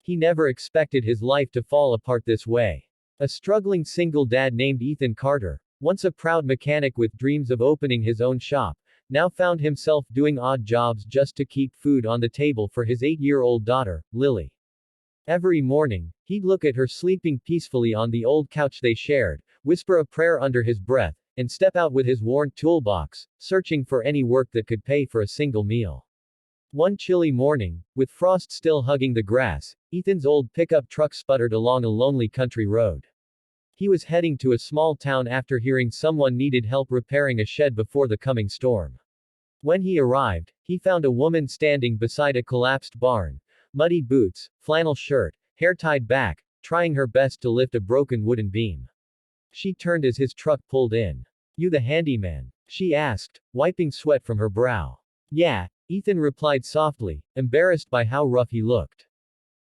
He never expected his life to fall apart this way. A struggling single dad named Ethan Carter, once a proud mechanic with dreams of opening his own shop, now found himself doing odd jobs just to keep food on the table for his 8-year-old daughter, Lily. Every morning, he'd look at her sleeping peacefully on the old couch they shared, whisper a prayer under his breath, and step out with his worn toolbox, searching for any work that could pay for a single meal. One chilly morning, with frost still hugging the grass, Ethan's old pickup truck sputtered along a lonely country road. He was heading to a small town after hearing someone needed help repairing a shed before the coming storm. When he arrived, he found a woman standing beside a collapsed barn, muddy boots, flannel shirt, hair tied back, trying her best to lift a broken wooden beam. She turned as his truck pulled in. "You the handyman?" she asked, wiping sweat from her brow. "Yeah," Ethan replied softly, embarrassed by how rough he looked.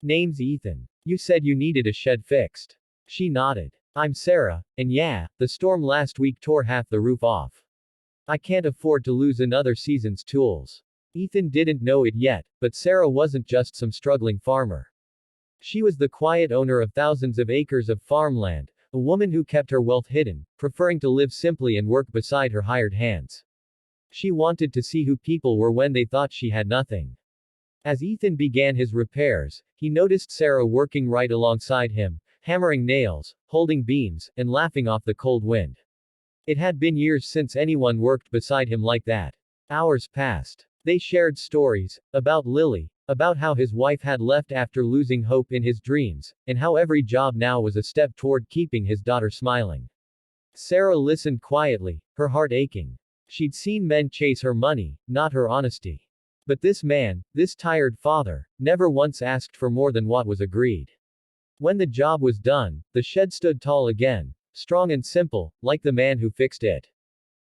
"Name's Ethan. You said you needed a shed fixed." She nodded. "I'm Sarah, and yeah, the storm last week tore half the roof off. I can't afford to lose another season's tools." Ethan didn't know it yet, but Sarah wasn't just some struggling farmer. She was the quiet owner of thousands of acres of farmland, a woman who kept her wealth hidden, preferring to live simply and work beside her hired hands. She wanted to see who people were when they thought she had nothing. As Ethan began his repairs, he noticed Sarah working right alongside him, hammering nails, holding beams, and laughing off the cold wind. It had been years since anyone worked beside him like that. Hours passed. They shared stories, about Lily, about how his wife had left after losing hope in his dreams, and how every job now was a step toward keeping his daughter smiling. Sarah listened quietly, her heart aching. She'd seen men chase her money, not her honesty. But this man, this tired father, never once asked for more than what was agreed. When the job was done, the shed stood tall again, strong and simple, like the man who fixed it.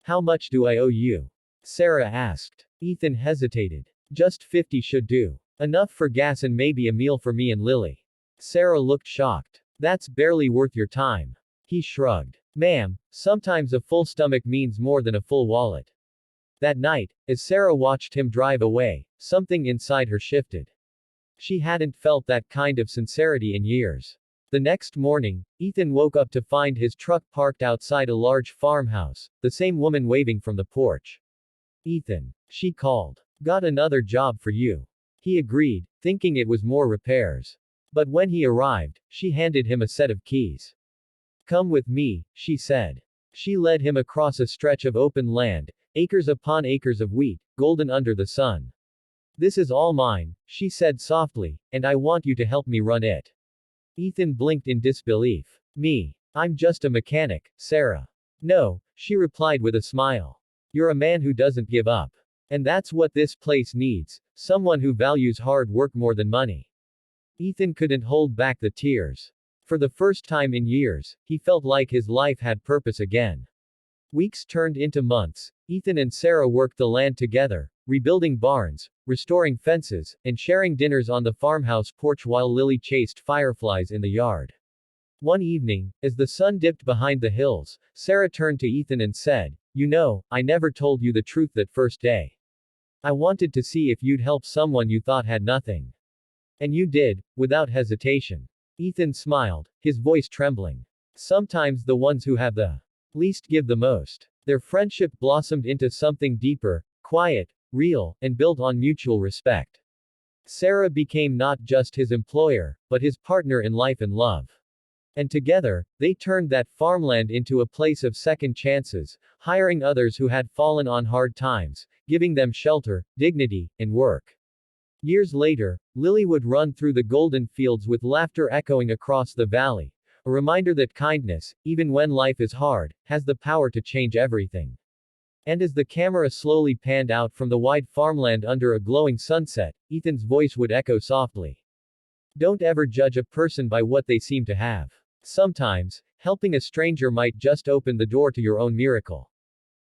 "How much do I owe you?" Sarah asked. Ethan hesitated. "Just 50 should do. Enough for gas and maybe a meal for me and Lily." Sarah looked shocked. "That's barely worth your time." He shrugged. "Ma'am, sometimes a full stomach means more than a full wallet." That night, as Sarah watched him drive away, something inside her shifted. She hadn't felt that kind of sincerity in years. The next morning, Ethan woke up to find his truck parked outside a large farmhouse, the same woman waving from the porch. "Ethan," she called. "Got another job for you." He agreed, thinking it was more repairs. But when he arrived, she handed him a set of keys. "Come with me," she said. She led him across a stretch of open land, acres upon acres of wheat, golden under the sun. "This is all mine," she said softly, "and I want you to help me run it." Ethan blinked in disbelief. "Me? I'm just a mechanic, Sarah." "No," she replied with a smile. "You're a man who doesn't give up. And that's what this place needs, someone who values hard work more than money." Ethan couldn't hold back the tears. For the first time in years, he felt like his life had purpose again. Weeks turned into months. Ethan and Sarah worked the land together, rebuilding barns, restoring fences, and sharing dinners on the farmhouse porch while Lily chased fireflies in the yard. One evening, as the sun dipped behind the hills, Sarah turned to Ethan and said, "You know, I never told you the truth that first day. I wanted to see if you'd help someone you thought had nothing. And you did, without hesitation." Ethan smiled, his voice trembling. Sometimes the ones who have the least give the most. Their friendship blossomed into something deeper, quiet, real, and built on mutual respect. Sarah became not just his employer, but his partner in life and love. And together, they turned that farmland into a place of second chances, hiring others who had fallen on hard times, giving them shelter, dignity, and work. Years later, Lily would run through the golden fields with laughter echoing across the valley, a reminder that kindness, even when life is hard, has the power to change everything. And as the camera slowly panned out from the wide farmland under a glowing sunset, Ethan's voice would echo softly. "Don't ever judge a person by what they seem to have. Sometimes, helping a stranger might just open the door to your own miracle."